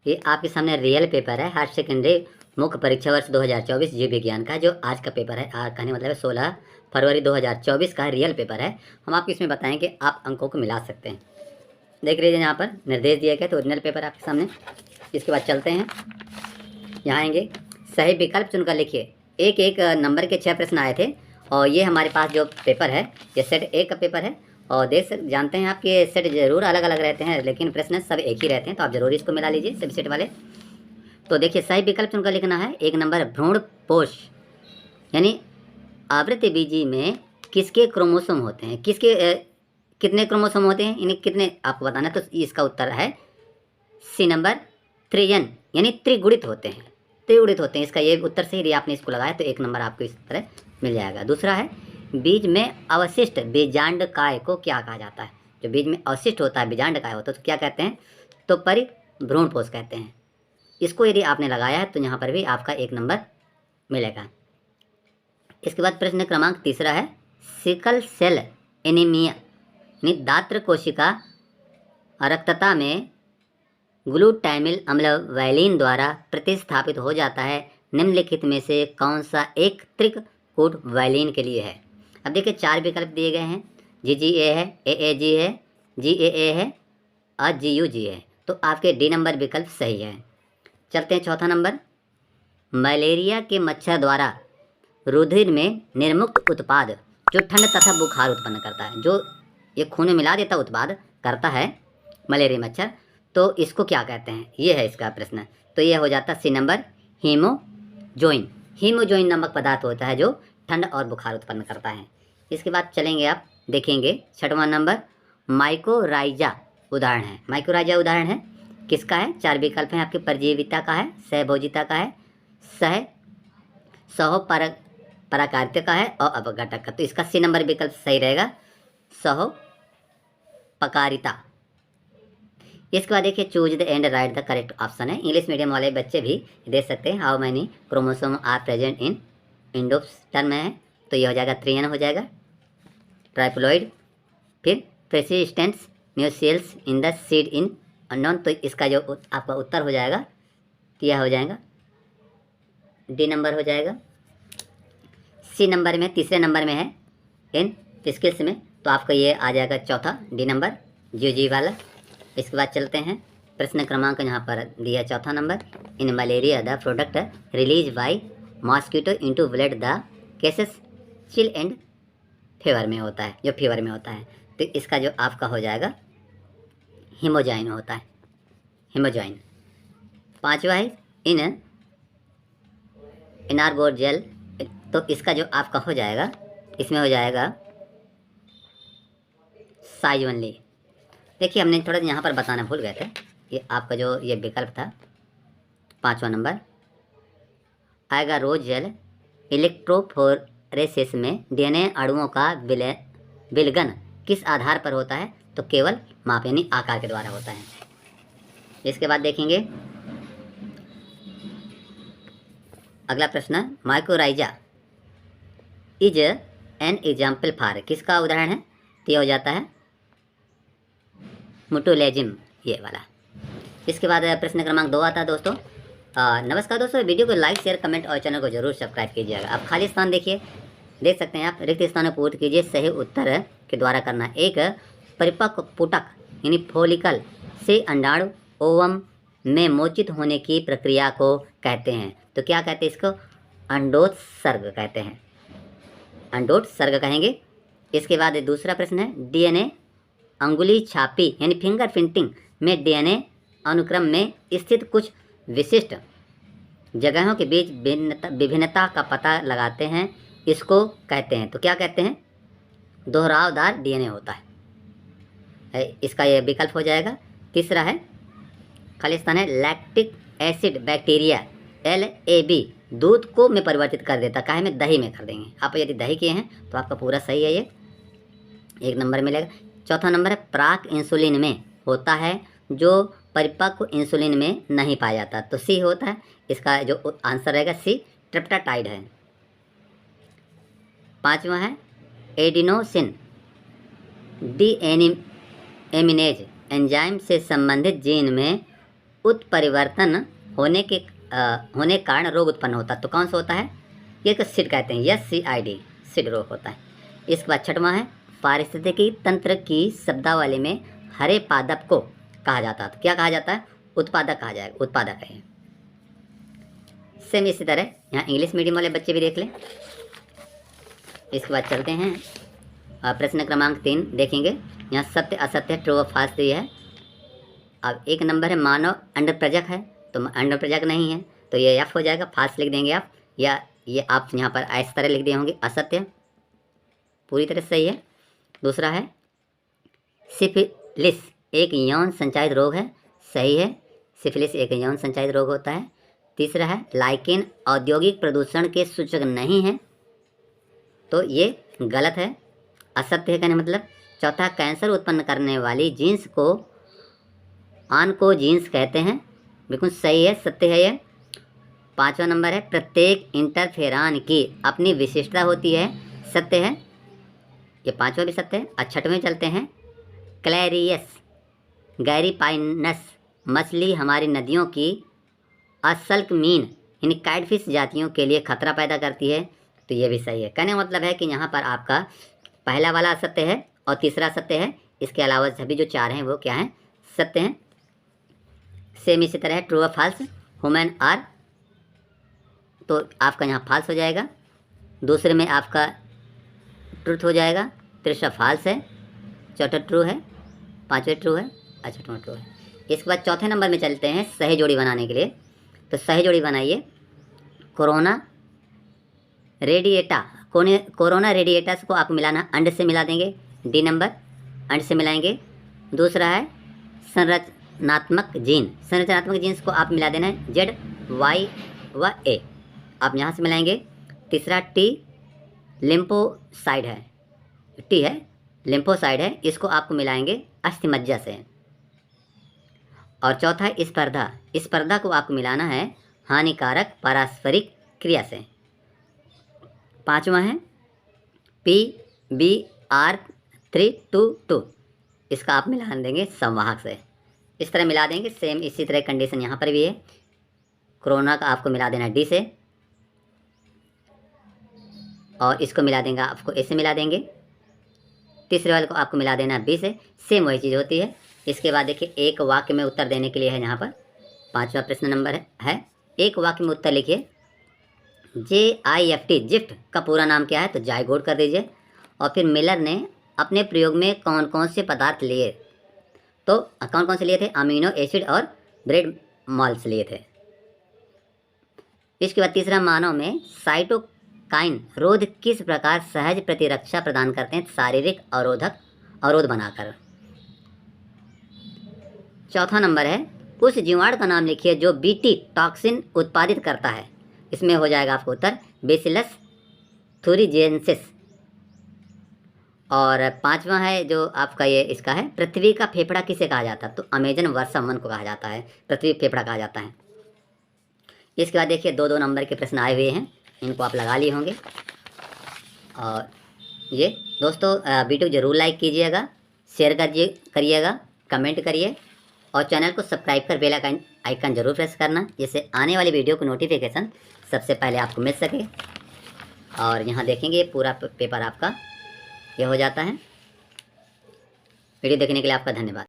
ये आपके सामने रियल पेपर है, हायर सेकेंडरी मुख्य परीक्षा वर्ष 2024 जीव विज्ञान का, जो आज का पेपर है। कहने मतलब है 16 फरवरी 2024 का रियल पेपर है। हम आपको इसमें बताएं कि आप अंकों को मिला सकते हैं। देख लीजिए यहाँ पर निर्देश दिए गए, तो ओरिजिनल पेपर आपके सामने। इसके बाद चलते हैं, यहाँ आएंगे, सही विकल्प चुनकर लिखिए। एक एक नंबर के 6 प्रश्न आए थे, और ये हमारे पास जो पेपर है ये सेट ए का पेपर है। और जानते हैं आप कि सेट जरूर अलग अलग रहते हैं, लेकिन प्रश्न सब एक ही रहते हैं, तो आप जरूर इसको मिला लीजिए सभी सेट वाले। तो देखिए, सही विकल्प चुनकर लिखना है। 1 नंबर, भ्रूण पोष यानी आवृत्ति बीजी में किसके क्रोमोसोम होते हैं, कितने क्रोमोसोम होते हैं, इन्हें कितने आपको बताना है। तो इसका उत्तर है सी नंबर, त्रियन यानी त्रिगुणित होते हैं, त्रिगुणित होते हैं। इसका ये उत्तर सही, यदि आपने इसको लगाया तो 1 नंबर आपको इस तरह मिल जाएगा। दूसरा है, बीज में अवशिष्ट बीजांडकाय को क्या कहा जाता है। जो बीज में अवशिष्ट होता है, बीजांडकाय होता है, तो क्या कहते हैं, तो परिभ्रूणपोष कहते हैं। इसको यदि आपने लगाया है तो यहाँ पर भी आपका 1 नंबर मिलेगा। इसके बाद प्रश्न क्रमांक 3 है, सिकल सेल एनीमिया यानी दात्र कोशिका रक्तता में ग्लूटामिल अम्ल वैलिन द्वारा प्रतिस्थापित हो जाता है। निम्नलिखित में से कौन सा एक त्रिकूट वैलिन के लिए है। अब देखिए, 4 विकल्प दिए गए हैं। GGA है, AAG है, GAA है और GUG है। तो आपके डी नंबर विकल्प सही है। चलते हैं 4था नंबर, मलेरिया के मच्छर द्वारा रुधिर में निर्मुक्त उत्पाद जो ठंड तथा बुखार उत्पन्न करता है, जो ये खून में मिला देता उत्पाद करता है मलेरिया मच्छर, तो इसको क्या कहते हैं, ये है इसका प्रश्न। तो ये हो जाता सी नंबर, हीमोजोइन। हीमोजोइन नामक पदार्थ होता है जो ठंड और बुखार उत्पन्न करता है। इसके बाद चलेंगे, आप देखेंगे 6वां नंबर, माइकोराइजा उदाहरण है। माइकोराइजा उदाहरण है किसका है, 4 विकल्प हैं आपके, परजीविता का है, सहभोजिता का है, पराकारिता का है और अपघटक का। तो इसका सी नंबर विकल्प सही रहेगा, सहोपकारिता। इसके बाद देखिए, choose the and write the correct option है। इंग्लिश मीडियम वाले बच्चे भी दे सकते हैं। How many chromosome are present in endosperm है, तो ये हो जाएगा 3n हो जाएगा। ट्राइप्लॉइड, फिर persistence nucellus in the seed in unknown, तो इसका जो आपका उत्तर हो जाएगा, तो यह हो जाएगा डी नंबर हो जाएगा। सी नंबर में, तीसरे नंबर में है इन स्किल्स में, तो आपका ये आ जाएगा 4था डी नंबर, GG वाला। इसके बाद चलते हैं, प्रश्न क्रमांक यहाँ पर दिया 4था number, in malaria the product release by mosquito into blood the cases chill and fever में होता है, जो फीवर में होता है। तो इसका जो आपका हो जाएगा हीमोजाइन होता है, हीमोजाइन। 5वां है इन इनारगोर जेल, तो इसका जो आपका हो जाएगा, इसमें हो जाएगा साइज ओनली। देखिए, हमने थोड़ा यहाँ पर बताना भूल गए थे, ये आपका जो ये विकल्प था 5वां नंबर आएगा, रोज जेल इलेक्ट्रोफोरेसिस में DNA अणुओं का विलगन किस आधार पर होता है, तो केवल माप यानी आकार के द्वारा होता है। इसके बाद देखेंगे अगला प्रश्न, mycorrhiza is an example for, किसका उदाहरण है, तो ये हो जाता है मुटुलेजिम, ये वाला। इसके बाद प्रश्न क्रमांक 2 आता है दोस्तों। नमस्कार दोस्तों, वीडियो को लाइक शेयर कमेंट और चैनल को जरूर सब्सक्राइब कीजिएगा। अब खाली स्थान देखिए, देख सकते हैं आप, रिक्त स्थानों को पूर्ण कीजिए, सही उत्तर के द्वारा करना। एक परिपक्व पुटक यानी फोलिकल से अंडाणु ओवम में मोचित होने की प्रक्रिया को कहते हैं, तो क्या कहते हैं इसको, अंडोत्सर्ग कहते हैं, अंडोत्सर्ग कहेंगे। इसके बाद दूसरा प्रश्न है, DNA अंगुली छापी यानी फिंगरप्रिंटिंग में DNA अनुक्रम में स्थित कुछ विशिष्ट जगहों के बीच विभिन्नता का पता लगाते हैं, इसको कहते हैं, तो क्या कहते हैं, दोहरावदार DNA होता है। इसका यह विकल्प हो जाएगा। तीसरा है, खाली स्थान है, लैक्टिक एसिड बैक्टीरिया LAB दूध को में परिवर्तित कर देता, काहे में, दही में कर देंगे। आप यदि दही किए हैं तो आपका पूरा सही है, ये 1 नंबर मिलेगा। 4था नंबर है, प्राक इंसुलिन में होता है जो परिपक्व इंसुलिन में नहीं पाया जाता, तो सी होता है। इसका जो आंसर रहेगा सी, ट्रिप्टाटाइड है। 5वां है, एडिनोसिन डीएमिनेज एंजाइम से संबंधित जीन में उत्परिवर्तन होने के कारण रोग उत्पन्न होता है। तो कौन सा होता है? ये तो सिड कहते हैं, SCID, सिड रोग होता है। इसके बाद छठवां है, पारिस्थितिकी तंत्र की शब्दावली में हरे पादप को कहा जाता है। तो क्या कहा जाता है? उत्पादक कहा जाएगा, उत्पादक है। सेम इसी तरह यहाँ इंग्लिश मीडियम वाले बच्चे भी देख लें। इसके बाद चलते हैं प्रश्न क्रमांक 3 देखेंगे। यहाँ सत्य असत्य, ट्रू और फाल्स दिया है। अब एक नंबर है मानव अंडप्रजक है, तो अंडप्रजक नहीं है, तो ये F हो जाएगा, फाल्स लिख देंगे आप, या ये आप यहाँ पर इस तरह लिख दिए होंगे, असत्य, पूरी तरह सही है। दूसरा है सिफिलिस एक यौन संचारित रोग है, सही है, सिफिलिस एक यौन संचारित रोग होता है। तीसरा है लाइकेन औद्योगिक प्रदूषण के सूचक नहीं है, तो ये गलत है, असत्य है कहने मतलब। चौथा, कैंसर उत्पन्न करने वाली जीन्स को ऑन्कोजीन्स कहते हैं, बिल्कुल सही है, सत्य है ये। पाँचवा नंबर है प्रत्येक इंटरफेरॉन की अपनी विशिष्टता होती है, सत्य है, ये पांचवा भी सत्य है। और छठवें चलते हैं, क्लैरियस गैरीपाइनस मछली हमारी नदियों की असल्कमीन यानी कैटफिश जातियों के लिए खतरा पैदा करती है, तो ये भी सही है। कहने का मतलब है कि यहाँ पर आपका पहला वाला असत्य है और तीसरा सत्य है, इसके अलावा सभी जो चार हैं वो क्या हैं? सत्य हैं। सेम इसी तरह है ट्रू और फॉल्स, ह्यूमन आर, तो आपका यहाँ फॉल्स हो जाएगा। दूसरे में आपका ट्रूथ हो जाएगा, तीसरा फॉल्स है, चौथा ट्रू है, पांचवा ट्रू है, छठवां ट्रू है। इसके बाद चौथे नंबर में चलते हैं सही जोड़ी बनाने के लिए। तो सही जोड़ी बनाइए, कोरोना रेडिएटस को आप मिलाना अंड से मिला देंगे, डी नंबर अंड से मिलाएंगे। दूसरा है संरचनात्मक जीन्स को आप मिला देना है Z, Y व A, आप यहाँ से मिलाएंगे। तीसरा टी लिम्फोसाइड है, टी है लिम्फोसाइड है, इसको आपको मिलाएंगे अस्थिमज्जा से। और चौथा है स्पर्धा को आपको मिलाना है हानिकारक पारस्परिक क्रिया से। पांचवा है PBr322, इसका आप मिला देंगे संवाहक से, इस तरह मिला देंगे। सेम इसी तरह कंडीशन यहाँ पर भी है, कोरोना का आपको मिला देना डी से, और इसको मिला देंगे आपको ए से मिला देंगे। तीसरे वाले को आपको मिला देना बी से, सेम वही चीज़ होती है। इसके बाद देखिए एक वाक्य में उत्तर देने के लिए है, यहाँ पर पांचवा प्रश्न नंबर है एक वाक्य में उत्तर लिखिए। JIFT जिफ्ट का पूरा नाम क्या है? तो जाइगोट कर दीजिए। और फिर मिलर ने अपने प्रयोग में कौन कौन से पदार्थ लिए? तो कौन कौन से लिए थे? अमीनो एसिड और ब्रेड मॉल्स लिए थे। इसके बाद तीसरा, मानव में साइटोकाइन रोध किस प्रकार सहज प्रतिरक्षा प्रदान करते हैं? शारीरिक अवरोध बनाकर। चौथा नंबर है उस जीवाणु का नाम लिखिए जो BT टॉक्सिन उत्पादित करता है, इसमें हो जाएगा आपको उत्तर बेसिलस थुरिजेंसिस। और पांचवा है जो आपका ये इसका है, पृथ्वी का फेफड़ा किसे कहा जाता है? तो अमेजन वर्षा को कहा जाता है, पृथ्वी फेफड़ा कहा जाता है। इसके बाद देखिए 2-2 नंबर के प्रश्न आए हुए हैं, इनको आप लगा लिए होंगे। और ये दोस्तों वीडियो ज़रूर लाइक कीजिएगा, शेयर करिएगा, कमेंट करिए, और चैनल को सब्सक्राइब कर बेल आइकन जरूर प्रेस करना, जिससे आने वाली वीडियो को नोटिफिकेशन सबसे पहले आपको मिल सके। और यहाँ देखेंगे पूरा पेपर आपका ये हो जाता है। वीडियो देखने के लिए आपका धन्यवाद।